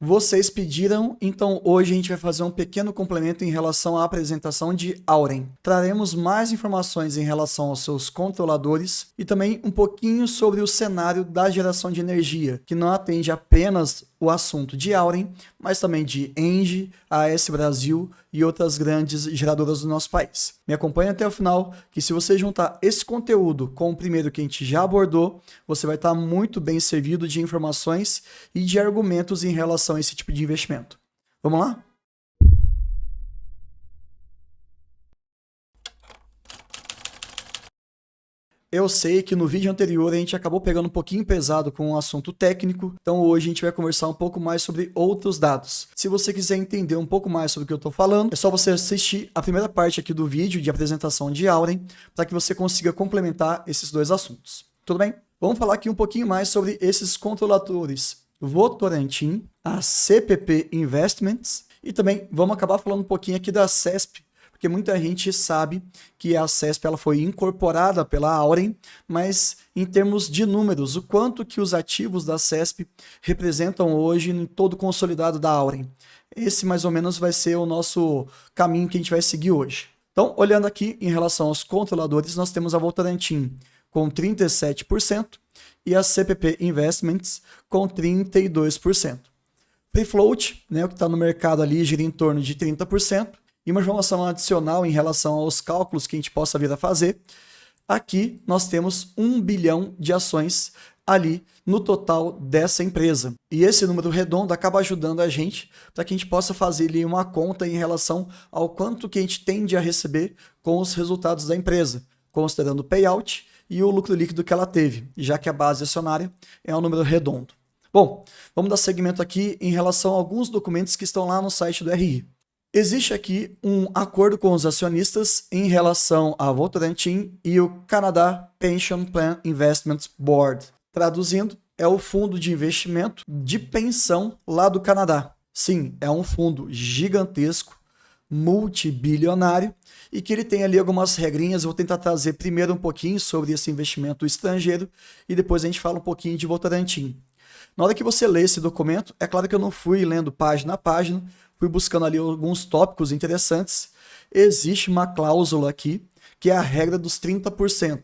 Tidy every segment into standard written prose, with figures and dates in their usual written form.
Vocês pediram, então hoje a gente vai fazer um pequeno complemento em relação à apresentação de Auren. Traremos mais informações em relação aos seus controladores e também um pouquinho sobre o cenário da geração de energia, que não atende apenas o assunto de Auren, mas também de Engie, AES Brasil e outras grandes geradoras do nosso país. Me acompanhe até o final, que se você juntar esse conteúdo com o primeiro que a gente já abordou, você vai estar muito bem servido de informações e de argumentos em relação a esse tipo de investimento. Vamos lá? Eu sei que no vídeo anterior a gente acabou pegando um pouquinho pesado com um assunto técnico, então hoje a gente vai conversar um pouco mais sobre outros dados. Se você quiser entender um pouco mais sobre o que eu estou falando, é só você assistir a primeira parte aqui do vídeo de apresentação de Auren, para que você consiga complementar esses dois assuntos. Tudo bem? Vamos falar aqui um pouquinho mais sobre esses controladores Votorantim, a CPP Investments, e também vamos acabar falando um pouquinho aqui da CESP, porque muita gente sabe que a CESP ela foi incorporada pela Auren, mas em termos de números, o quanto que os ativos da CESP representam hoje em todo o consolidado da Auren. Esse mais ou menos vai ser o nosso caminho que a gente vai seguir hoje. Então, olhando aqui em relação aos controladores, nós temos a Votorantim com 37% e a CPP Investments com 32%. Free float, né, o que está no mercado ali, gira em torno de 30%. E uma informação adicional em relação aos cálculos que a gente possa vir a fazer. Aqui nós temos 1 bilhão de ações ali no total dessa empresa. E esse número redondo acaba ajudando a gente para que a gente possa fazer ali uma conta em relação ao quanto que a gente tende a receber com os resultados da empresa, considerando o payout e o lucro líquido que ela teve, já que a base acionária é um número redondo. Bom, vamos dar seguimento aqui em relação a alguns documentos que estão lá no site do RI. Existe aqui um acordo com os acionistas em relação à Votorantim e o Canada Pension Plan Investment Board. Traduzindo, é o fundo de investimento de pensão lá do Canadá. Sim, é um fundo gigantesco, multibilionário, e que ele tem ali algumas regrinhas. Eu vou tentar trazer primeiro um pouquinho sobre esse investimento estrangeiro e depois a gente fala um pouquinho de Votorantim. Na hora que você lê esse documento, é claro que eu não fui lendo página a página, fui buscando ali alguns tópicos interessantes. Existe uma cláusula aqui, que é a regra dos 30%.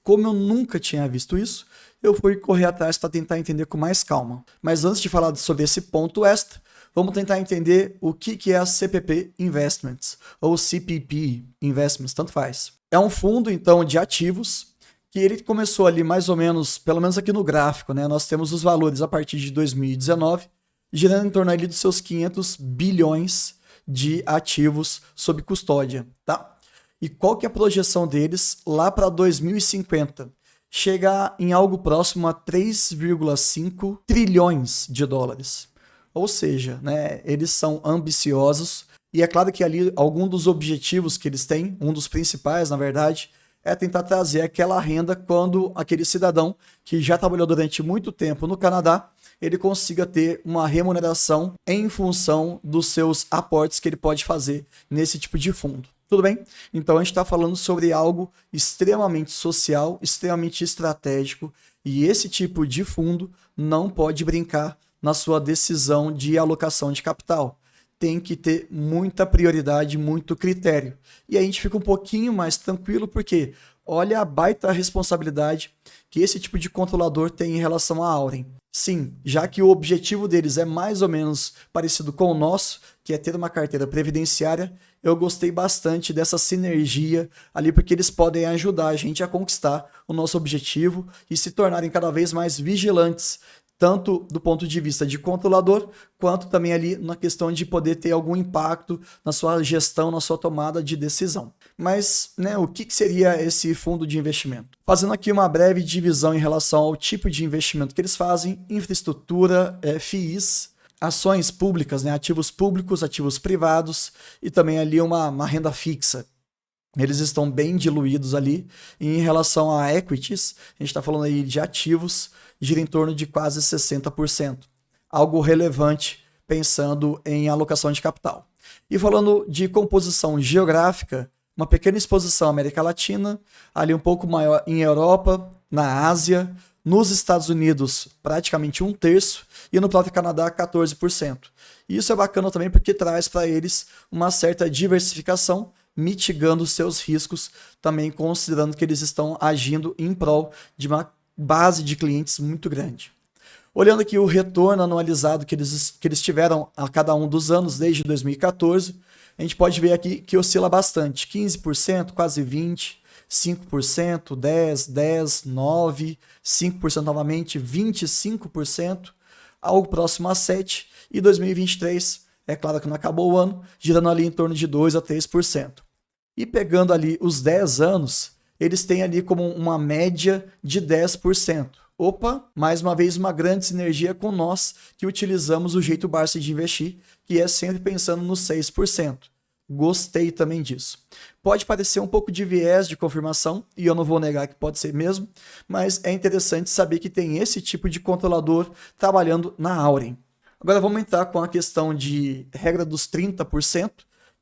Como eu nunca tinha visto isso, eu fui correr atrás para tentar entender com mais calma. Mas antes de falar sobre esse ponto extra, vamos tentar entender o que é a CPP Investments, ou CPP Investments, tanto faz. É um fundo, então, de ativos, que ele começou ali mais ou menos, pelo menos aqui no gráfico, né? Nós temos os valores a partir de 2019, girando em torno ali dos seus 500 bilhões de ativos sob custódia, tá? E qual que é a projeção deles lá para 2050? Chegar em algo próximo a 3,5 trilhões de dólares. Ou seja, né, eles são ambiciosos e é claro que ali algum dos objetivos que eles têm, um dos principais, na verdade, é tentar trazer aquela renda quando aquele cidadão que já trabalhou durante muito tempo no Canadá, ele consiga ter uma remuneração em função dos seus aportes que ele pode fazer nesse tipo de fundo. Tudo bem? Então a gente está falando sobre algo extremamente social, extremamente estratégico, e esse tipo de fundo não pode brincar na sua decisão de alocação de capital. Tem que ter muita prioridade, muito critério. E aí a gente fica um pouquinho mais tranquilo, porque olha a baita responsabilidade que esse tipo de controlador tem em relação à Auren. Sim, já que o objetivo deles é mais ou menos parecido com o nosso, que é ter uma carteira previdenciária, eu gostei bastante dessa sinergia ali, porque eles podem ajudar a gente a conquistar o nosso objetivo e se tornarem cada vez mais vigilantes, tanto do ponto de vista de controlador, quanto também ali na questão de poder ter algum impacto na sua gestão, na sua tomada de decisão. Mas, né, o que seria esse fundo de investimento? Fazendo aqui uma breve divisão em relação ao tipo de investimento que eles fazem: infraestrutura, FIIs, ações públicas, né, ativos públicos, ativos privados e também ali uma renda fixa. Eles estão bem diluídos ali. E em relação a equities, a gente está falando aí de ativos, gira em torno de quase 60%. Algo relevante pensando em alocação de capital. E falando de composição geográfica, uma pequena exposição à América Latina, ali um pouco maior em Europa, na Ásia, Nos Estados Unidos, praticamente 1/3, e no próprio Canadá, 14%. Isso é bacana também porque traz para eles uma certa diversificação, mitigando seus riscos, também considerando que eles estão agindo em prol de uma base de clientes muito grande. Olhando aqui o retorno anualizado que eles tiveram a cada um dos anos, desde 2014, a gente pode ver aqui que oscila bastante, 15%, quase 20%, 5%, 10%, 10%, 9%, 5% novamente, 25%, algo próximo a 7%, e 2023, é claro que não acabou o ano, girando ali em torno de 2% a 3%. E pegando ali os 10 anos, eles têm ali como uma média de 10%. Opa, mais uma vez uma grande sinergia com nós que utilizamos o jeito Barsi de investir, que é sempre pensando nos 6%. Gostei também disso. Pode parecer um pouco de viés de confirmação, e eu não vou negar que pode ser mesmo, mas é interessante saber que tem esse tipo de controlador trabalhando na Auren. Agora vamos entrar com a questão de regra dos 30%,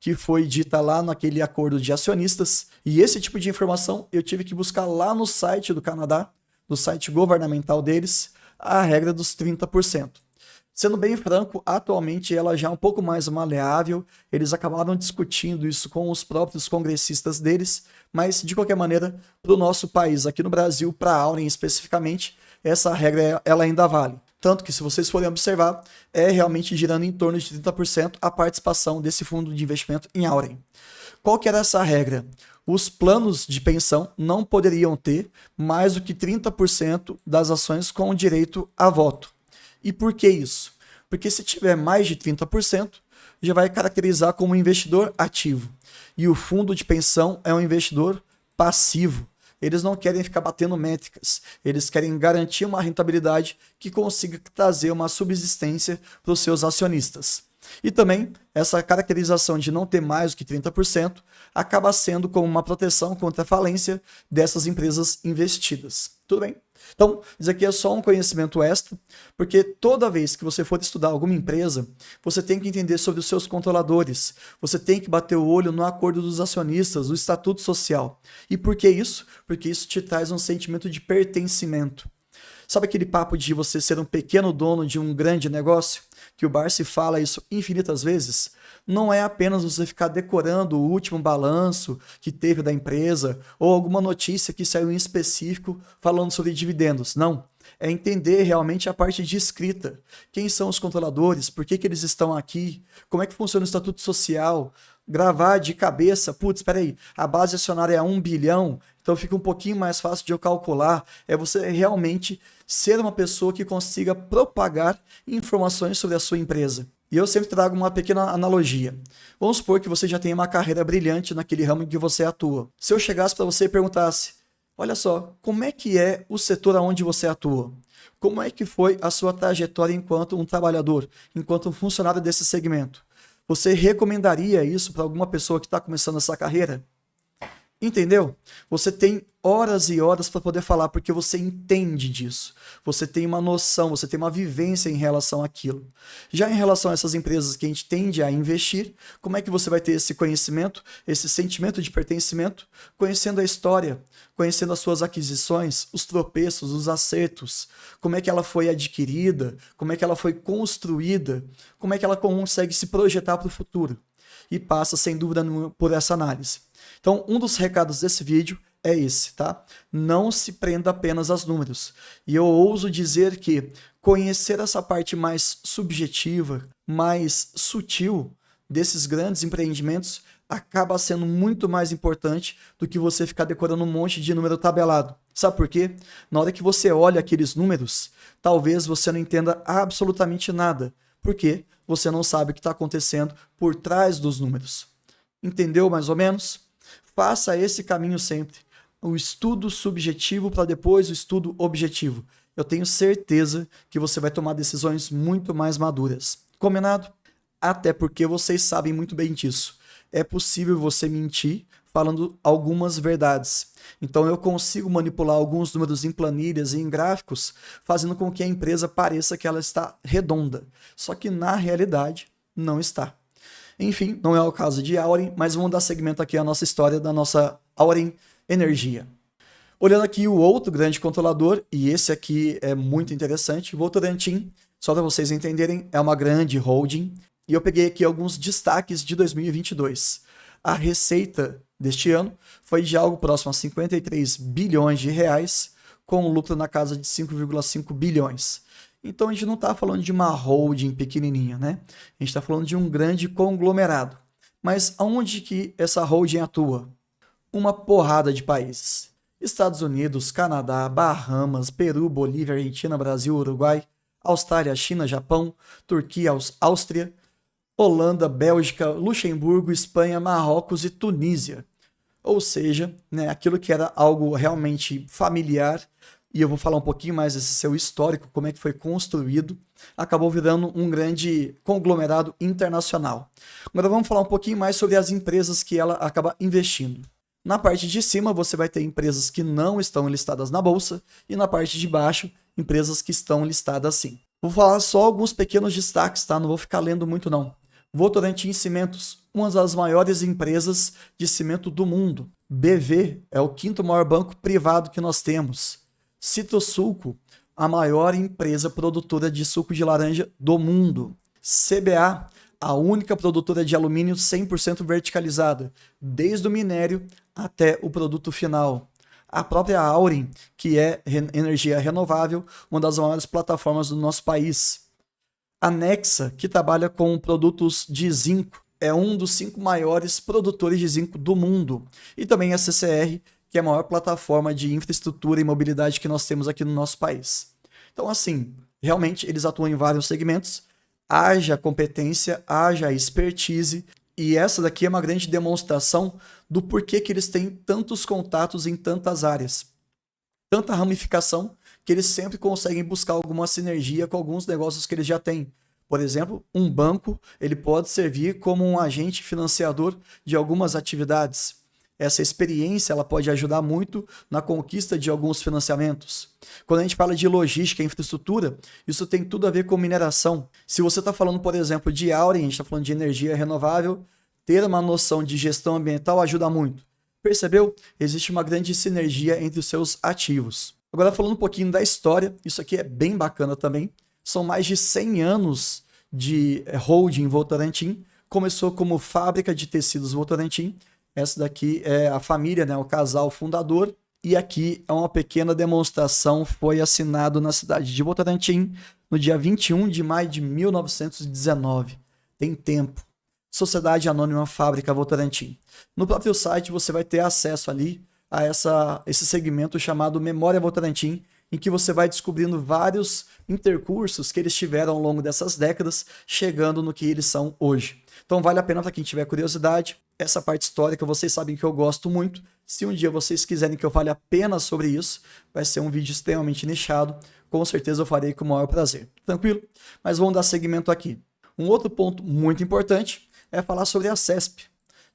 que foi dita lá naquele acordo de acionistas, e esse tipo de informação eu tive que buscar lá no site do Canadá, no site governamental deles, a regra dos 30%. Sendo bem franco, atualmente ela já é um pouco mais maleável, eles acabaram discutindo isso com os próprios congressistas deles, mas de qualquer maneira, para o nosso país, aqui no Brasil, para a Auren especificamente, essa regra ela ainda vale. Tanto que, se vocês forem observar, é realmente girando em torno de 30% a participação desse fundo de investimento em Auren. Qual que era essa regra? Os planos de pensão não poderiam ter mais do que 30% das ações com direito a voto. E por que isso? Porque se tiver mais de 30%, já vai caracterizar como investidor ativo. E o fundo de pensão é um investidor passivo. Eles não querem ficar batendo métricas, eles querem garantir uma rentabilidade que consiga trazer uma subsistência para os seus acionistas. E também, essa caracterização de não ter mais do que 30% acaba sendo como uma proteção contra a falência dessas empresas investidas. Tudo bem? Então, isso aqui é só um conhecimento extra, porque toda vez que você for estudar alguma empresa, você tem que entender sobre os seus controladores, você tem que bater o olho no acordo dos acionistas, o estatuto social. E por que isso? Porque isso te traz um sentimento de pertencimento. Sabe aquele papo de você ser um pequeno dono de um grande negócio? Que o Barsi fala isso infinitas vezes? Não é apenas você ficar decorando o último balanço que teve da empresa ou alguma notícia que saiu em específico falando sobre dividendos. Não. É entender realmente a parte de escrita. Quem são os controladores? Por que eles estão aqui? Como é que funciona o estatuto social? Gravar de cabeça, putz, espera aí, a base acionária é 1 bilhão, então fica um pouquinho mais fácil de eu calcular. É você realmente ser uma pessoa que consiga propagar informações sobre a sua empresa. E eu sempre trago uma pequena analogia. Vamos supor que você já tenha uma carreira brilhante naquele ramo em que você atua. Se eu chegasse para você e perguntasse, olha só, como é que é o setor onde você atua? Como é que foi a sua trajetória enquanto um trabalhador, enquanto um funcionário desse segmento? Você recomendaria isso para alguma pessoa que está começando essa carreira? Entendeu? Você tem horas e horas para poder falar, porque você entende disso. Você tem uma noção, você tem uma vivência em relação àquilo. Já em relação a essas empresas que a gente tende a investir, como é que você vai ter esse conhecimento, esse sentimento de pertencimento? Conhecendo a história, conhecendo as suas aquisições, os tropeços, os acertos, como é que ela foi adquirida, como é que ela foi construída, como é que ela consegue se projetar para o futuro. E passa, sem dúvida nenhuma, por essa análise. Então, um dos recados desse vídeo é esse, tá? Não se prenda apenas aos números. E eu ouso dizer que conhecer essa parte mais subjetiva, mais sutil desses grandes empreendimentos acaba sendo muito mais importante do que você ficar decorando um monte de número tabelado. Sabe por quê? Na hora que você olha aqueles números, talvez você não entenda absolutamente nada. Por quê? Você não sabe o que está acontecendo por trás dos números. Entendeu mais ou menos? Faça esse caminho sempre. O estudo subjetivo para depois o estudo objetivo. Eu tenho certeza que você vai tomar decisões muito mais maduras. Combinado? Até porque vocês sabem muito bem disso. É possível você mentir falando algumas verdades. Então eu consigo manipular alguns números em planilhas e em gráficos, fazendo com que a empresa pareça que ela está redonda. Só que na realidade não está. Enfim, não é o caso de Auren, mas vamos dar segmento aqui à nossa história da nossa Auren Energia. Olhando aqui o outro grande controlador, e esse aqui é muito interessante, Votorantim, só para vocês entenderem, é uma grande holding, e eu peguei aqui alguns destaques de 2022. A receita deste ano foi de algo próximo a 53 bilhões de reais, com um lucro na casa de 5,5 bilhões. Então a gente não está falando de uma holding pequenininha, né? A gente está falando de um grande conglomerado. Mas aonde que essa holding atua? Uma porrada de países. Estados Unidos, Canadá, Bahamas, Peru, Bolívia, Argentina, Brasil, Uruguai, Austrália, China, Japão, Turquia, Áustria, Holanda, Bélgica, Luxemburgo, Espanha, Marrocos e Tunísia. Ou seja, né, aquilo que era algo realmente familiar, e eu vou falar um pouquinho mais desse seu histórico, como é que foi construído, acabou virando um grande conglomerado internacional. Agora vamos falar um pouquinho mais sobre as empresas que ela acaba investindo. Na parte de cima você vai ter empresas que não estão listadas na bolsa e na parte de baixo empresas que estão listadas sim. Vou falar só alguns pequenos destaques, tá? Não vou ficar lendo muito não. Votorantim Cimentos, uma das maiores empresas de cimento do mundo. BV é o quinto maior banco privado que nós temos. Citrosuco, a maior empresa produtora de suco de laranja do mundo. CBA, a única produtora de alumínio 100% verticalizada, desde o minério até o produto final. A própria Auren, que é energia renovável, uma das maiores plataformas do nosso país. A Nexa, que trabalha com produtos de zinco, é um dos 5 maiores produtores de zinco do mundo. E também a CCR, que é a maior plataforma de infraestrutura e mobilidade que nós temos aqui no nosso país. Então, assim, realmente eles atuam em vários segmentos, haja competência, haja expertise, e essa daqui é uma grande demonstração do porquê que eles têm tantos contatos em tantas áreas, tanta ramificação, que eles sempre conseguem buscar alguma sinergia com alguns negócios que eles já têm. Por exemplo, um banco ele pode servir como um agente financiador de algumas atividades. Essa experiência ela pode ajudar muito na conquista de alguns financiamentos. Quando a gente fala de logística e infraestrutura, isso tem tudo a ver com mineração. Se você está falando, por exemplo, de Auren, a gente está falando de energia renovável, ter uma noção de gestão ambiental ajuda muito. Percebeu? Existe uma grande sinergia entre os seus ativos. Agora falando um pouquinho da história, isso aqui é bem bacana também. São mais de 100 anos de holding Votorantim. Começou como fábrica de tecidos Votorantim. Essa daqui é a família, né, o casal fundador. E aqui é uma pequena demonstração, foi assinado na cidade de Votorantim no dia 21 de maio de 1919. Tem tempo. Sociedade Anônima Fábrica Votorantim. No próprio site você vai ter acesso ali a esse segmento chamado Memória Votorantim, em que você vai descobrindo vários intercursos que eles tiveram ao longo dessas décadas, chegando no que eles são hoje. Então vale a pena para quem tiver curiosidade. Essa parte histórica vocês sabem que eu gosto muito. Se um dia vocês quiserem que eu fale apenas sobre isso, vai ser um vídeo extremamente nichado. Com certeza eu farei com o maior prazer. Tranquilo? Mas vamos dar seguimento aqui. Um outro ponto muito importante é falar sobre a CESP,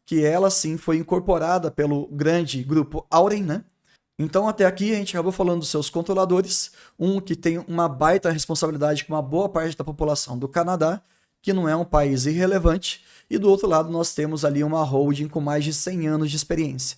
que ela sim foi incorporada pelo grande grupo Auren, né? Então até aqui a gente acabou falando dos seus controladores, um que tem uma baita responsabilidade com uma boa parte da população do Canadá, que não é um país irrelevante, e do outro lado nós temos ali uma holding com mais de 100 anos de experiência.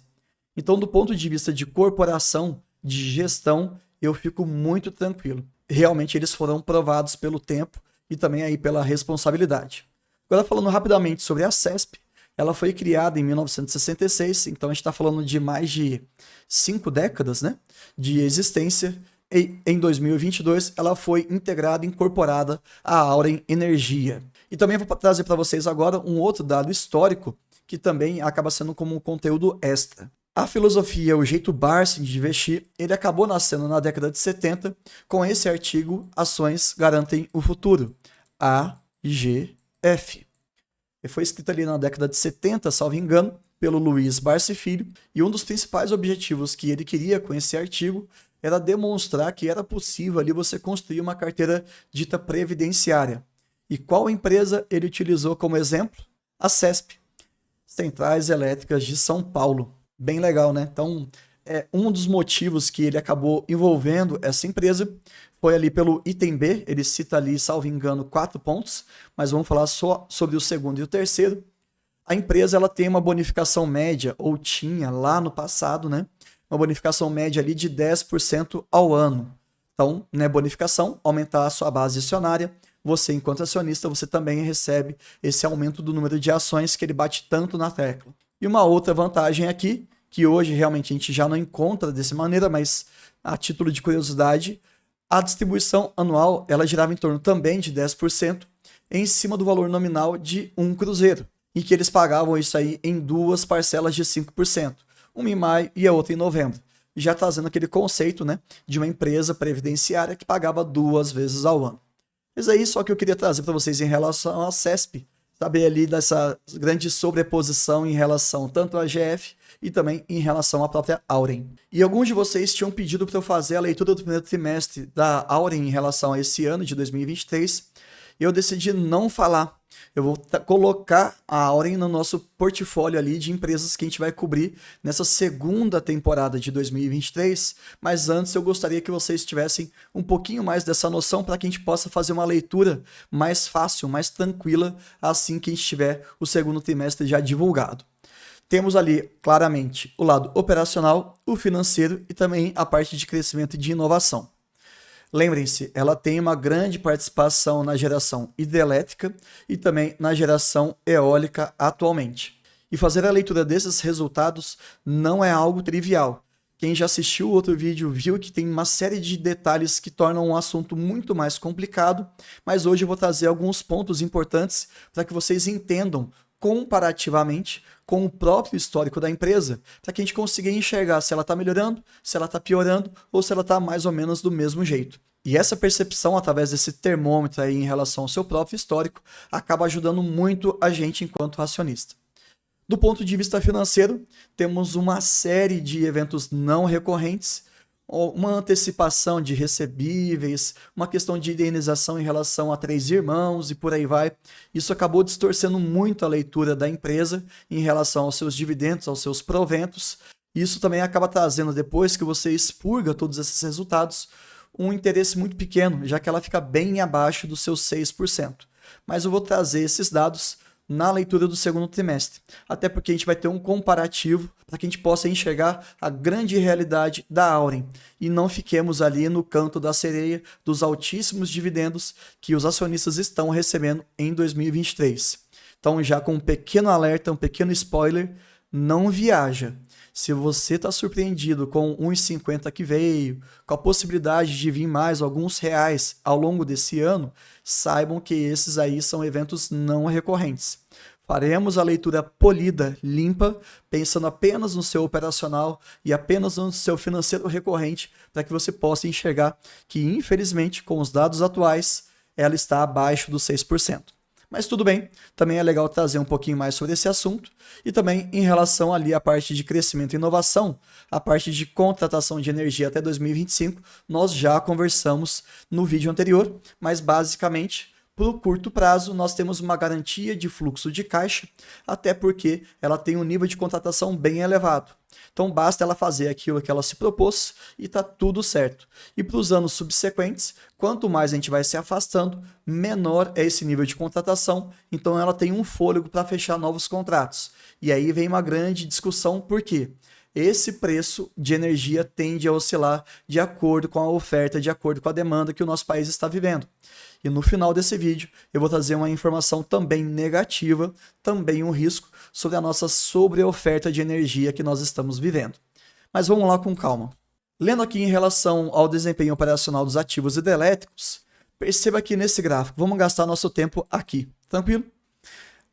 Então do ponto de vista de corporação, de gestão, eu fico muito tranquilo. Realmente eles foram provados pelo tempo e também aí pela responsabilidade. Agora falando rapidamente sobre a CESP, ela foi criada em 1966, então a gente está falando de mais de 5 décadas, né, de existência. E em 2022 ela foi integrada e incorporada à Auren Energia. E também vou trazer para vocês agora um outro dado histórico que também acaba sendo como um conteúdo extra. A filosofia, o jeito Barsi de investir, ele acabou nascendo na década de 70 com esse artigo Ações Garantem o Futuro, AGF. Ele foi escrito ali na década de 70, salvo engano, pelo Luiz Barsi Filho, e um dos principais objetivos que ele queria com esse artigo era demonstrar que era possível ali você construir uma carteira dita previdenciária. E qual empresa ele utilizou como exemplo? A CESP, Centrais Elétricas de São Paulo. Bem legal, né? Então, um dos motivos que ele acabou envolvendo essa empresa foi ali pelo item B, ele cita ali, salvo engano, 4 pontos, mas vamos falar só sobre o segundo e o terceiro. A empresa ela tem uma bonificação média, ou tinha lá no passado, né, uma bonificação média ali de 10% ao ano. Então, né, bonificação, aumentar a sua base acionária. Você, enquanto acionista, você também recebe esse aumento do número de ações que ele bate tanto na tecla. E uma outra vantagem aqui, que hoje realmente a gente já não encontra dessa maneira, mas a título de curiosidade, a distribuição anual ela girava em torno também de 10% em cima do valor nominal de um cruzeiro, e que eles pagavam isso aí em duas parcelas de 5%, uma em maio e a outra em novembro. Já trazendo aquele conceito, né, de uma empresa previdenciária que pagava 2 vezes ao ano. Mas aí só que eu queria trazer para vocês em relação à CESP, saber ali dessa grande sobreposição em relação tanto à GF e também em relação à própria Auren. E alguns de vocês tinham pedido para eu fazer a leitura do primeiro trimestre da Auren em relação a esse ano de 2023, e eu decidi não falar. Eu vou colocar a Auren no nosso portfólio ali de empresas que a gente vai cobrir nessa segunda temporada de 2023, mas antes eu gostaria que vocês tivessem um pouquinho mais dessa noção para que a gente possa fazer uma leitura mais fácil, mais tranquila, assim que a gente tiver o segundo trimestre já divulgado. Temos ali claramente o lado operacional, o financeiro e também a parte de crescimento e de inovação. Lembrem-se, ela tem uma grande participação na geração hidrelétrica e também na geração eólica atualmente. E fazer a leitura desses resultados não é algo trivial. Quem já assistiu o outro vídeo viu que tem uma série de detalhes que tornam um assunto muito mais complicado, mas hoje eu vou trazer alguns pontos importantes para que vocês entendam comparativamente com o próprio histórico da empresa, para que a gente consiga enxergar se ela está melhorando, se ela está piorando ou se ela está mais ou menos do mesmo jeito. E essa percepção, através desse termômetro aí em relação ao seu próprio histórico, acaba ajudando muito a gente enquanto acionista. Do ponto de vista financeiro, temos uma série de eventos não recorrentes, uma antecipação de recebíveis, uma questão de indenização em relação a 3 irmãos e por aí vai. Isso acabou distorcendo muito a leitura da empresa em relação aos seus dividendos, aos seus proventos. Isso também acaba trazendo, depois que você expurga todos esses resultados, um interesse muito pequeno, já que ela fica bem abaixo dos seus 6%. Mas eu vou trazer esses dados na leitura do segundo trimestre, até porque a gente vai ter um comparativo para que a gente possa enxergar a grande realidade da Auren e não fiquemos ali no canto da sereia dos altíssimos dividendos que os acionistas estão recebendo em 2023. Então, já com um pequeno alerta, um pequeno spoiler, não viaja. Se você está surpreendido com 1,50 que veio, com a possibilidade de vir mais alguns reais ao longo desse ano, saibam que esses aí são eventos não recorrentes. Faremos a leitura polida, limpa, pensando apenas no seu operacional e apenas no seu financeiro recorrente, para que você possa enxergar que, infelizmente, com os dados atuais, ela está abaixo dos 6%. Mas tudo bem, também é legal trazer um pouquinho mais sobre esse assunto e também em relação ali à parte de crescimento e inovação, a parte de contratação de energia até 2025, nós já conversamos no vídeo anterior, mas basicamente, para o curto prazo, nós temos uma garantia de fluxo de caixa, até porque ela tem um nível de contratação bem elevado. Então basta ela fazer aquilo que ela se propôs e está tudo certo. E para os anos subsequentes, quanto mais a gente vai se afastando, menor é esse nível de contratação, então ela tem um fôlego para fechar novos contratos. E aí vem uma grande discussão, por quê? Esse preço de energia tende a oscilar de acordo com a oferta, de acordo com a demanda que o nosso país está vivendo. E no final desse vídeo eu vou trazer uma informação também negativa, também um risco sobre a nossa sobreoferta de energia que nós estamos vivendo. Mas vamos lá com calma. Lendo aqui em relação ao desempenho operacional dos ativos hidrelétricos, perceba que nesse gráfico, vamos gastar nosso tempo aqui, tranquilo?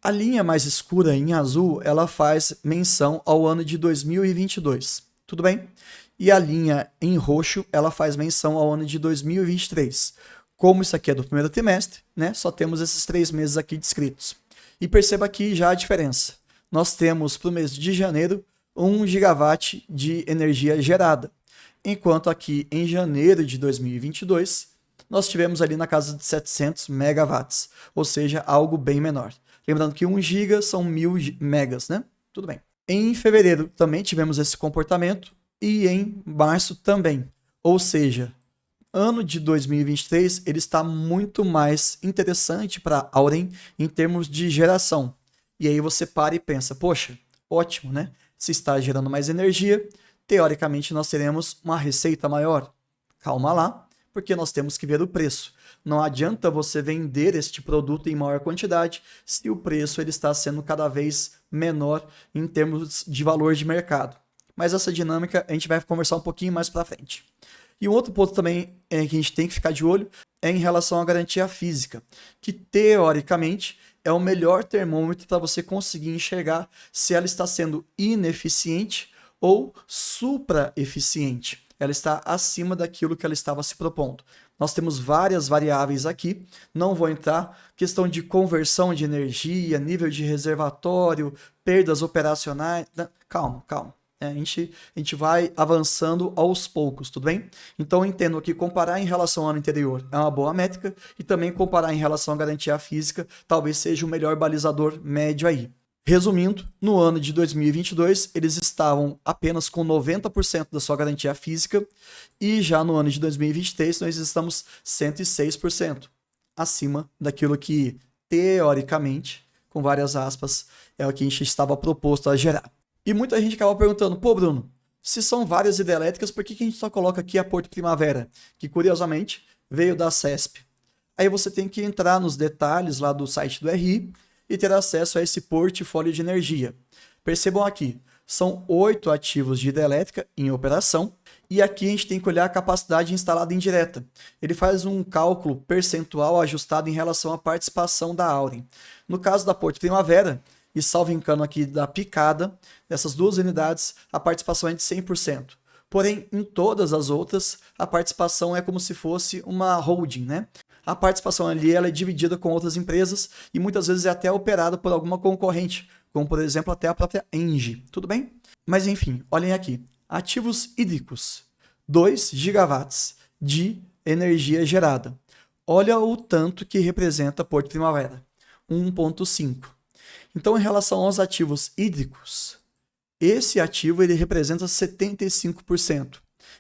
A linha mais escura em azul, ela faz menção ao ano de 2022, tudo bem? E a linha em roxo, ela faz menção ao ano de 2023. Como isso aqui é do primeiro trimestre, né, só temos esses 3 meses aqui descritos. E perceba aqui já a diferença. Nós temos para o mês de janeiro 1 gigawatt de energia gerada, enquanto aqui em janeiro de 2022 nós tivemos ali na casa de 700 megawatts, ou seja, algo bem menor. Lembrando que 1 giga são 1000 megas, né? Tudo bem. Em fevereiro também tivemos esse comportamento e em março também. Ou seja, ano de 2023 ele está muito mais interessante para a Auren em termos de geração. E aí você para e pensa, poxa, ótimo, né? Se está gerando mais energia, teoricamente nós teremos uma receita maior. Calma lá, porque nós temos que ver o preço. Não adianta você vender este produto em maior quantidade se o preço ele está sendo cada vez menor em termos de valor de mercado. Mas essa dinâmica a gente vai conversar um pouquinho mais para frente. E um outro ponto também que a gente tem que ficar de olho é em relação à garantia física, que teoricamente é o melhor termômetro para você conseguir enxergar se ela está sendo ineficiente ou supra-eficiente. Ela está acima daquilo que ela estava se propondo. Nós temos várias variáveis aqui, não vou entrar, questão de conversão de energia, nível de reservatório, perdas operacionais, calma. A gente vai avançando aos poucos, tudo bem? Então eu entendo que comparar em relação ao ano anterior é uma boa métrica e também comparar em relação à garantia física talvez seja o melhor balizador médio aí. Resumindo, no ano de 2022, eles estavam apenas com 90% da sua garantia física e já no ano de 2023 nós estamos 106% acima daquilo que, teoricamente, com várias aspas, é o que a gente estava proposto a gerar. E muita gente acaba perguntando, pô Bruno, se são várias hidrelétricas, por que a gente só coloca aqui a Porto Primavera? Que curiosamente veio da CESP. Aí você tem que entrar nos detalhes lá do site do RI e ter acesso a esse portfólio de energia. Percebam aqui, são 8 ativos de hidrelétrica em operação e aqui a gente tem que olhar a capacidade instalada indireta. Ele faz um cálculo percentual ajustado em relação à participação da Auren. No caso da Porto Primavera, e salvo engano aqui da Picada, dessas duas unidades, a participação é de 100%. Porém, em todas as outras, a participação é como se fosse uma holding, né? A participação ali ela é dividida com outras empresas e muitas vezes é até operada por alguma concorrente, como por exemplo até a própria Engie, tudo bem? Mas enfim, olhem aqui, ativos hídricos, 2 gigawatts de energia gerada. Olha o tanto que representa Porto Primavera, 1,5. Então, em relação aos ativos hídricos, esse ativo ele representa 75%.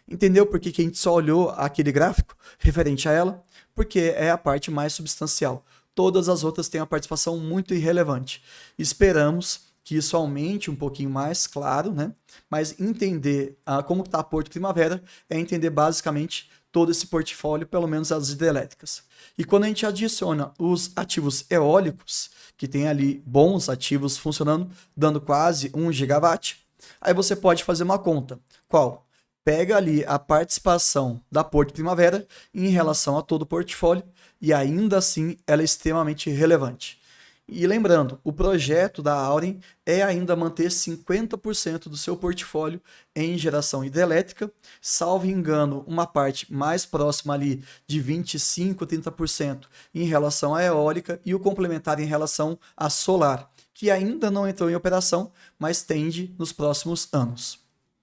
Entendeu por que a gente só olhou aquele gráfico referente a ela? Porque é a parte mais substancial. Todas as outras têm uma participação muito irrelevante. Esperamos que isso aumente um pouquinho mais, claro, né? Mas entender como está a Porto Primavera é entender basicamente todo esse portfólio, pelo menos as hidrelétricas. E quando a gente adiciona os ativos eólicos, que tem ali bons ativos funcionando, dando quase 1 gigawatt, aí você pode fazer uma conta. Qual? Pega ali a participação da Porto Primavera em relação a todo o portfólio e ainda assim ela é extremamente relevante. E lembrando, o projeto da Auren é ainda manter 50% do seu portfólio em geração hidrelétrica, salvo engano, uma parte mais próxima ali de 25%, 30% em relação à eólica e o complementar em relação à solar, que ainda não entrou em operação, mas tende nos próximos anos.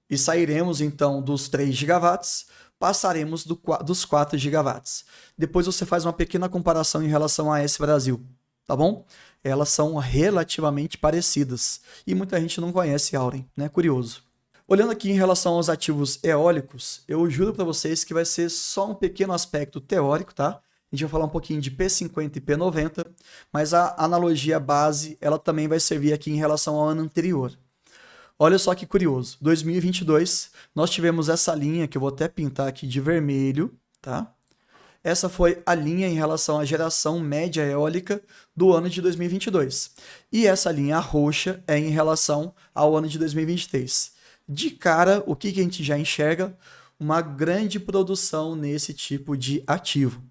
E sairemos então dos 3 gigawatts, passaremos dos 4 gigawatts. Depois você faz uma pequena comparação em relação a esse Brasil, tá bom? Elas são relativamente parecidas e muita gente não conhece Auren, né? Curioso. Olhando aqui em relação aos ativos eólicos, eu juro para vocês que vai ser só um pequeno aspecto teórico, tá? A gente vai falar um pouquinho de P50 e P90, mas a analogia base, ela também vai servir aqui em relação ao ano anterior. Olha só que curioso, 2022, nós tivemos essa linha que eu vou até pintar aqui de vermelho, tá? Essa foi a linha em relação à geração média eólica do ano de 2022. E essa linha roxa é em relação ao ano de 2023. De cara, o que a gente já enxerga? Uma grande produção nesse tipo de ativo.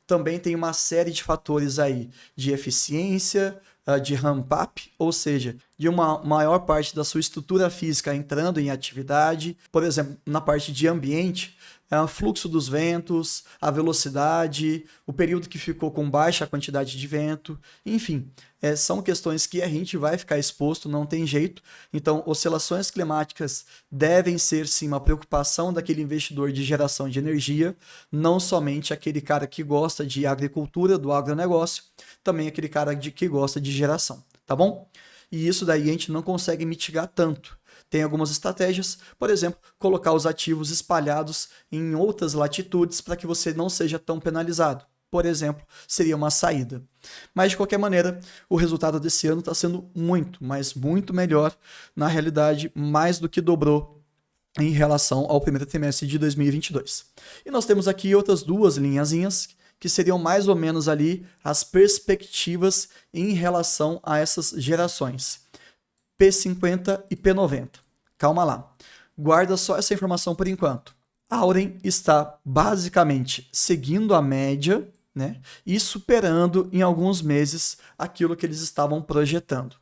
Também tem uma série de fatores aí de eficiência, de ramp-up, ou seja, de uma maior parte da sua estrutura física entrando em atividade. Por exemplo, na parte de ambiente, o fluxo dos ventos, a velocidade, o período que ficou com baixa quantidade de vento, enfim, são questões que a gente vai ficar exposto, não tem jeito. Então, oscilações climáticas devem ser sim uma preocupação daquele investidor de geração de energia, não somente aquele cara que gosta de agricultura, do agronegócio, também aquele cara que gosta de geração, tá bom? E isso daí a gente não consegue mitigar tanto. Tem algumas estratégias, por exemplo, colocar os ativos espalhados em outras latitudes para que você não seja tão penalizado. Por exemplo, seria uma saída. Mas, de qualquer maneira, o resultado desse ano está sendo muito, mas muito melhor. Na realidade, mais do que dobrou em relação ao primeiro trimestre de 2022. E nós temos aqui outras duas linhazinhas que seriam mais ou menos ali as perspectivas em relação a essas gerações, P50 e P90. Calma lá, guarda só essa informação por enquanto. A Auren está basicamente seguindo a média, né, e superando em alguns meses aquilo que eles estavam projetando.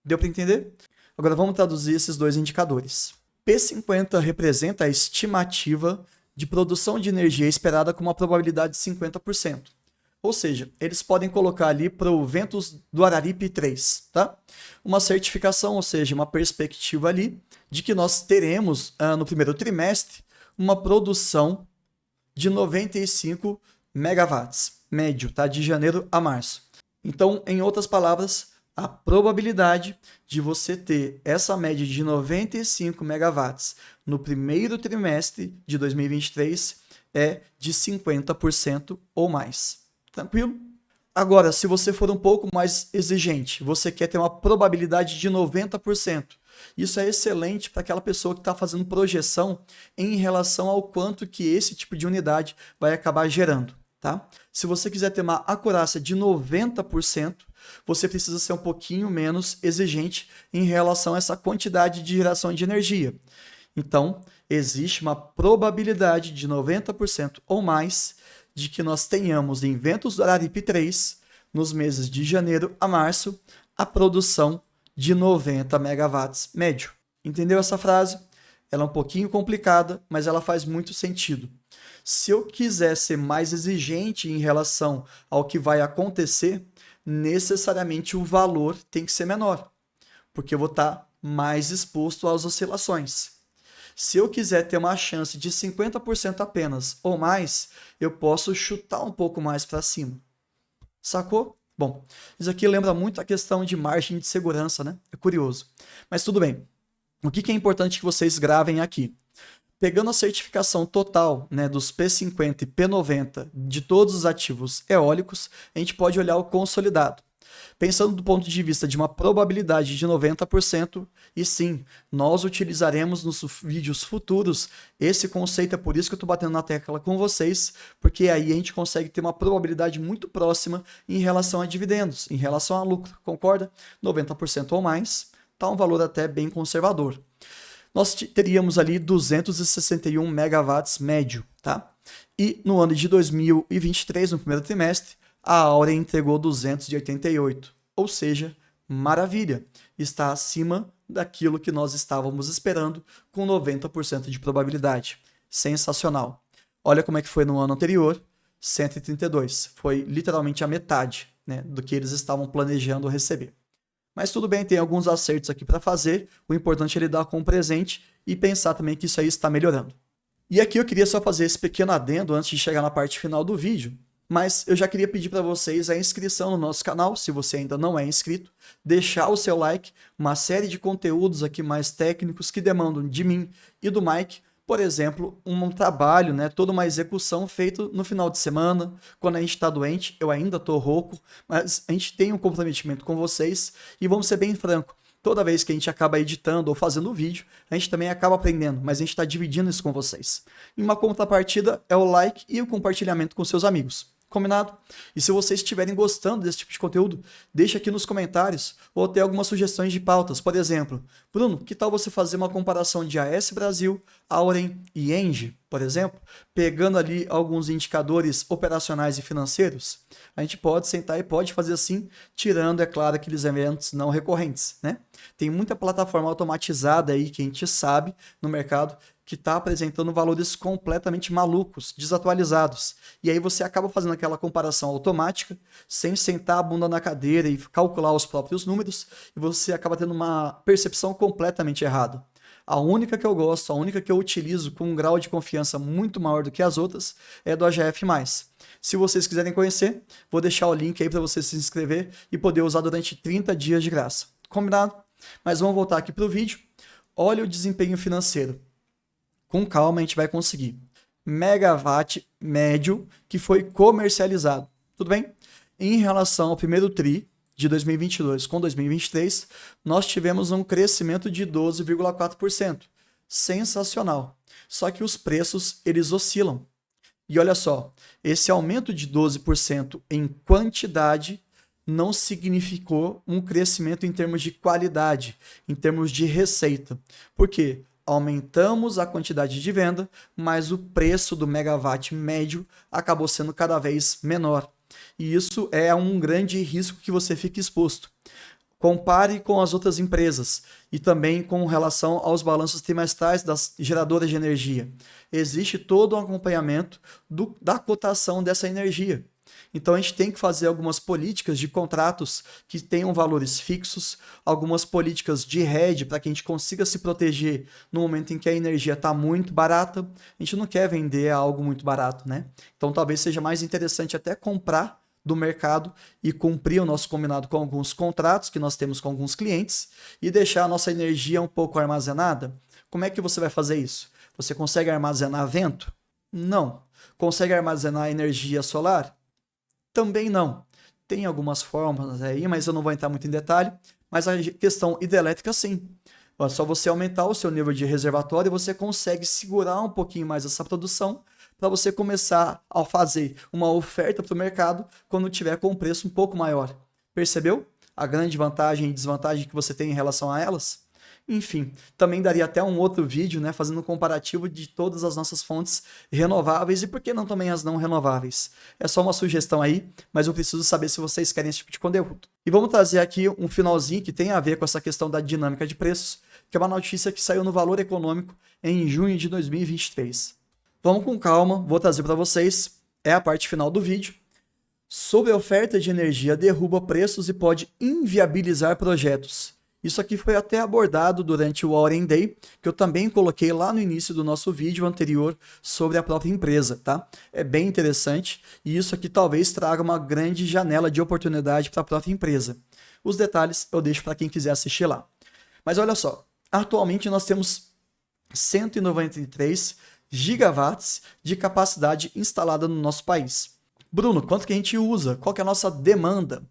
Deu para entender? Agora vamos traduzir esses dois indicadores. P50 representa a estimativa de produção de energia esperada com uma probabilidade de 50%. Ou seja, eles podem colocar ali para o Ventos do Araripe 3, tá? Uma certificação, ou seja, uma perspectiva ali de que nós teremos no primeiro trimestre uma produção de 95 megawatts, médio, tá? De janeiro a março. Então, em outras palavras, a probabilidade de você ter essa média de 95 megawatts no primeiro trimestre de 2023 é de 50% ou mais. Tranquilo? Agora, se você for um pouco mais exigente, você quer ter uma probabilidade de 90%. Isso é excelente para aquela pessoa que está fazendo projeção em relação ao quanto que esse tipo de unidade vai acabar gerando. Tá? Se você quiser ter uma acurácia de 90%, você precisa ser um pouquinho menos exigente em relação a essa quantidade de geração de energia. Então, existe uma probabilidade de 90% ou mais de que nós tenhamos em Ventos do Araripe 3, nos meses de janeiro a março, a produção de 90 megawatts médio. Entendeu essa frase? Ela é um pouquinho complicada, mas ela faz muito sentido. Se eu quiser ser mais exigente em relação ao que vai acontecer, necessariamente o valor tem que ser menor, porque eu vou estar mais exposto às oscilações. Se eu quiser ter uma chance de 50% apenas ou mais, eu posso chutar um pouco mais para cima. Sacou? Bom, isso aqui lembra muito a questão de margem de segurança, né? É curioso. Mas tudo bem. O que é importante que vocês gravem aqui? Pegando a certificação total, né, dos P50 e P90 de todos os ativos eólicos, a gente pode olhar o consolidado. Pensando do ponto de vista de uma probabilidade de 90%, e sim, nós utilizaremos nos vídeos futuros esse conceito, é por isso que eu estou batendo na tecla com vocês, porque aí a gente consegue ter uma probabilidade muito próxima em relação a dividendos, em relação a lucro, concorda? 90% ou mais, tá um valor até bem conservador. Nós teríamos ali 261 megawatts médio, tá? E no ano de 2023, no primeiro trimestre, a Auren entregou 288, ou seja, maravilha, está acima daquilo que nós estávamos esperando com 90% de probabilidade. Sensacional. Olha como é que foi no ano anterior, 132, foi literalmente a metade, né, do que eles estavam planejando receber. Mas tudo bem, tem alguns acertos aqui para fazer, o importante é lidar com o presente e pensar também que isso aí está melhorando. E aqui eu queria só fazer esse pequeno adendo antes de chegar na parte final do vídeo, mas eu já queria pedir para vocês a inscrição no nosso canal, se você ainda não é inscrito, deixar o seu like, uma série de conteúdos aqui mais técnicos que demandam de mim e do Mike, por exemplo, um trabalho, né, toda uma execução feita no final de semana, quando a gente está doente, eu ainda estou rouco, mas a gente tem um comprometimento com vocês e vamos ser bem franco, toda vez que a gente acaba editando ou fazendo vídeo, a gente também acaba aprendendo, mas a gente está dividindo isso com vocês. E uma contrapartida é o like e o compartilhamento com seus amigos. Combinado? E se vocês estiverem gostando desse tipo de conteúdo, deixa aqui nos comentários ou até algumas sugestões de pautas. Por exemplo, Bruno, que tal você fazer uma comparação de AS Brasil, Auren e Engie, por exemplo, pegando ali alguns indicadores operacionais e financeiros? A gente pode sentar e pode fazer assim, tirando, é claro, aqueles eventos não recorrentes, né? Tem muita plataforma automatizada aí que a gente sabe no mercado que está apresentando valores completamente malucos, desatualizados. E aí você acaba fazendo aquela comparação automática, sem sentar a bunda na cadeira e calcular os próprios números, e você acaba tendo uma percepção completamente errada. A única que eu gosto, a única que eu utilizo com um grau de confiança muito maior do que as outras, é do AGF+. Se vocês quiserem conhecer, vou deixar o link aí para você se inscrever e poder usar durante 30 dias de graça. Combinado? Mas vamos voltar aqui para o vídeo. Olha o desempenho financeiro. Com calma a gente vai conseguir. Megawatt médio que foi comercializado. Tudo bem? Em relação ao primeiro TRI de 2022 com 2023, nós tivemos um crescimento de 12,4%. sensacional. Só que os preços, eles oscilam. E olha só, esse aumento de 12% em quantidade não significou um crescimento em termos de qualidade, em termos de receita. Por quê? Aumentamos a quantidade de venda, mas o preço do megawatt médio acabou sendo cada vez menor. E isso é um grande risco que você fica exposto. Compare com as outras empresas e também com relação aos balanços trimestrais das geradoras de energia. Existe todo um acompanhamento da cotação dessa energia. Então a gente tem que fazer algumas políticas de contratos que tenham valores fixos, algumas políticas de hedge para que a gente consiga se proteger no momento em que a energia está muito barata. A gente não quer vender algo muito barato, né? Então talvez seja mais interessante até comprar do mercado e cumprir o nosso combinado com alguns contratos que nós temos com alguns clientes e deixar a nossa energia um pouco armazenada. Como é que você vai fazer isso? Você consegue armazenar vento? Não. Consegue armazenar energia solar? Também não. Tem algumas formas aí, mas eu não vou entrar muito em detalhe. Mas a questão hidrelétrica, sim. É só você aumentar o seu nível de reservatório e você consegue segurar um pouquinho mais essa produção para você começar a fazer uma oferta para o mercado quando tiver com um preço um pouco maior. Percebeu a grande vantagem e desvantagem que você tem em relação a elas? Enfim, também daria até um outro vídeo, né, fazendo um comparativo de todas as nossas fontes renováveis e por que não também as não renováveis. É só uma sugestão aí, mas eu preciso saber se vocês querem esse tipo de conteúdo. E vamos trazer aqui um finalzinho que tem a ver com essa questão da dinâmica de preços, que é uma notícia que saiu no Valor Econômico em junho de 2023. Vamos com calma, vou trazer para vocês, é a parte final do vídeo. Sobre a oferta de energia derruba preços e pode inviabilizar projetos. Isso aqui foi até abordado durante o Warren Day, que eu também coloquei lá no início do nosso vídeo anterior sobre a própria empresa, tá? É bem interessante e isso aqui talvez traga uma grande janela de oportunidade para a própria empresa. Os detalhes eu deixo para quem quiser assistir lá. Mas olha só, atualmente nós temos 193 gigawatts de capacidade instalada no nosso país. Bruno, quanto que a gente usa? Qual que é a nossa demanda?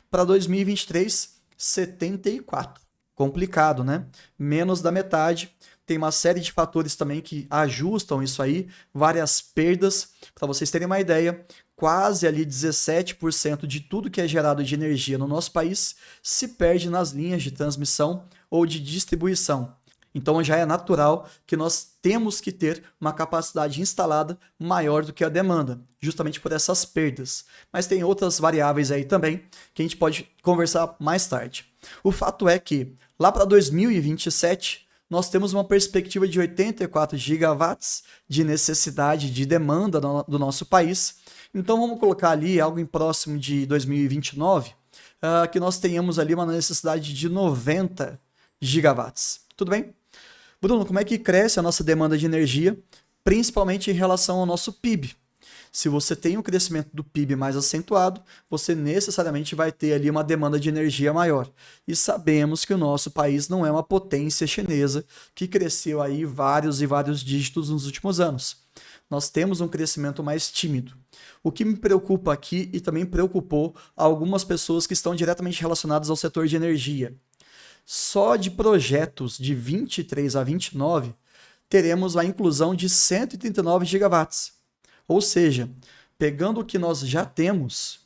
Para 2023, 74. Complicado, né? Menos da metade. Tem uma série de fatores também que ajustam isso aí, várias perdas. Para vocês terem uma ideia, quase ali 17% de tudo que é gerado de energia no nosso país se perde nas linhas de transmissão ou de distribuição. Então já é natural que nós temos que ter uma capacidade instalada maior do que a demanda, justamente por essas perdas. Mas tem outras variáveis aí também que a gente pode conversar mais tarde. O fato é que lá para 2027 nós temos uma perspectiva de 84 gigawatts de necessidade de demanda do nosso país. Então vamos colocar ali algo em próximo de 2029, que nós tenhamos ali uma necessidade de 90 gigawatts. Tudo bem? Bruno, como é que cresce a nossa demanda de energia, principalmente em relação ao nosso PIB? Se você tem um crescimento do PIB mais acentuado, você necessariamente vai ter ali uma demanda de energia maior. E sabemos que o nosso país não é uma potência chinesa que cresceu aí vários e vários dígitos nos últimos anos. Nós temos um crescimento mais tímido. O que me preocupa aqui e também preocupou algumas pessoas que estão diretamente relacionadas ao setor de energia. Só de projetos de 23 a 29, teremos a inclusão de 139 gigawatts. Ou seja, pegando o que nós já temos,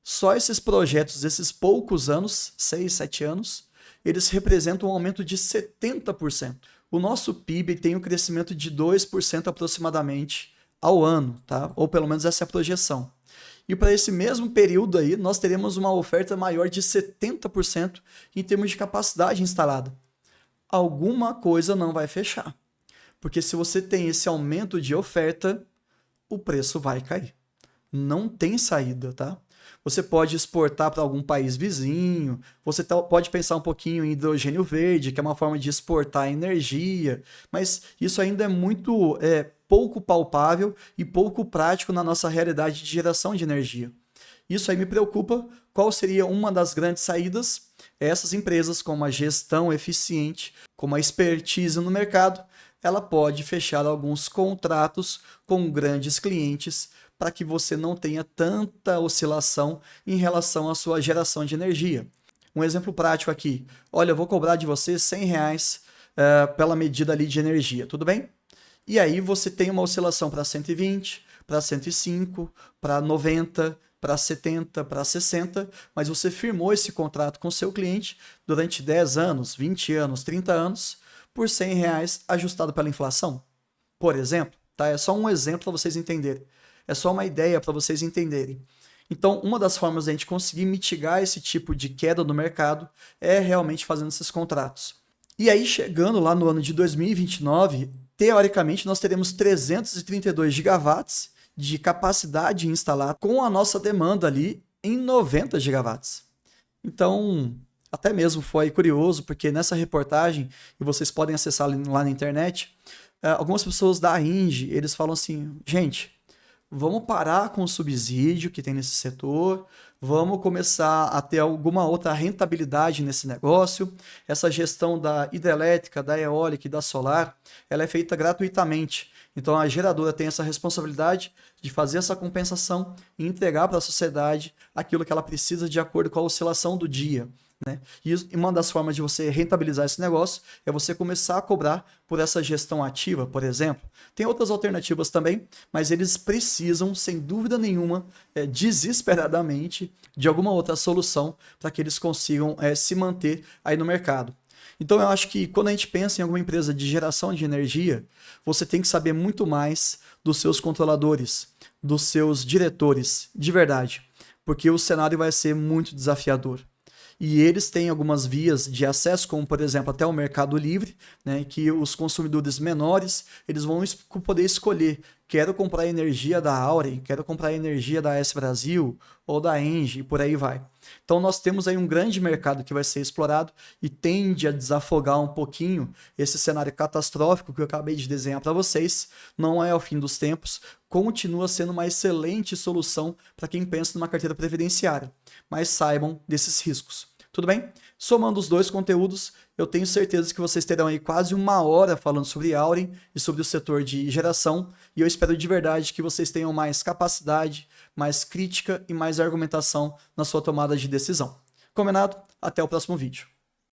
só esses projetos, esses poucos anos, 6, 7 anos, eles representam um aumento de 70%. O nosso PIB tem um crescimento de 2% aproximadamente ao ano, tá? Ou pelo menos essa é a projeção. E para esse mesmo período aí, nós teremos uma oferta maior de 70% em termos de capacidade instalada. Alguma coisa não vai fechar. Porque se você tem esse aumento de oferta, o preço vai cair. Não tem saída, tá? Você pode exportar para algum país vizinho, você pode pensar um pouquinho em hidrogênio verde, que é uma forma de exportar energia, mas isso ainda é muito pouco palpável e pouco prático na nossa realidade de geração de energia. Isso aí me preocupa. Qual seria uma das grandes saídas? Essas empresas com uma gestão eficiente, com uma expertise no mercado, ela pode fechar alguns contratos com grandes clientes para que você não tenha tanta oscilação em relação à sua geração de energia. Um exemplo prático aqui. Olha, eu vou cobrar de você R$100 pela medida ali de energia, tudo bem? E aí você tem uma oscilação para 120, para 105, para 90, para 70, para 60, mas você firmou esse contrato com seu cliente durante 10 anos, 20 anos, 30 anos, por R$ 100 ajustado pela inflação, por exemplo, tá? É só um exemplo para vocês entenderem. É só uma ideia para vocês entenderem. Então, uma das formas de a gente conseguir mitigar esse tipo de queda no mercado é realmente fazendo esses contratos. E aí, chegando lá no ano de 2029, teoricamente nós teremos 332 gigawatts de capacidade instalada com a nossa demanda ali em 90 gigawatts. Então, até mesmo foi curioso, porque nessa reportagem, e vocês podem acessar lá na internet, algumas pessoas da INGE, eles falam assim, gente, vamos parar com o subsídio que tem nesse setor, vamos começar a ter alguma outra rentabilidade nesse negócio. Essa gestão da hidrelétrica, da eólica e da solar, ela é feita gratuitamente. Então a geradora tem essa responsabilidade de fazer essa compensação e entregar para a sociedade aquilo que ela precisa de acordo com a oscilação do dia. Né? E uma das formas de você rentabilizar esse negócio é você começar a cobrar por essa gestão ativa, por exemplo. Tem outras alternativas também, mas eles precisam, sem dúvida nenhuma, desesperadamente, de alguma outra solução para que eles consigam se manter aí no mercado. Então eu acho que quando a gente pensa em alguma empresa de geração de energia, você tem que saber muito mais dos seus controladores, dos seus diretores, de verdade, porque o cenário vai ser muito desafiador. E eles têm algumas vias de acesso, como por exemplo até o Mercado Livre, né, que os consumidores menores eles vão poder escolher, quero comprar energia da Auren, quero comprar energia da S Brasil ou da Engie e por aí vai. Então nós temos aí um grande mercado que vai ser explorado e tende a desafogar um pouquinho esse cenário catastrófico que eu acabei de desenhar para vocês. Não é o fim dos tempos, continua sendo uma excelente solução para quem pensa numa carteira previdenciária, mas saibam desses riscos. Tudo bem? Somando os dois conteúdos, eu tenho certeza que vocês terão aí quase 1 hora falando sobre Auren e sobre o setor de geração, e eu espero de verdade que vocês tenham mais capacidade, mais crítica e mais argumentação na sua tomada de decisão. Combinado? Até o próximo vídeo.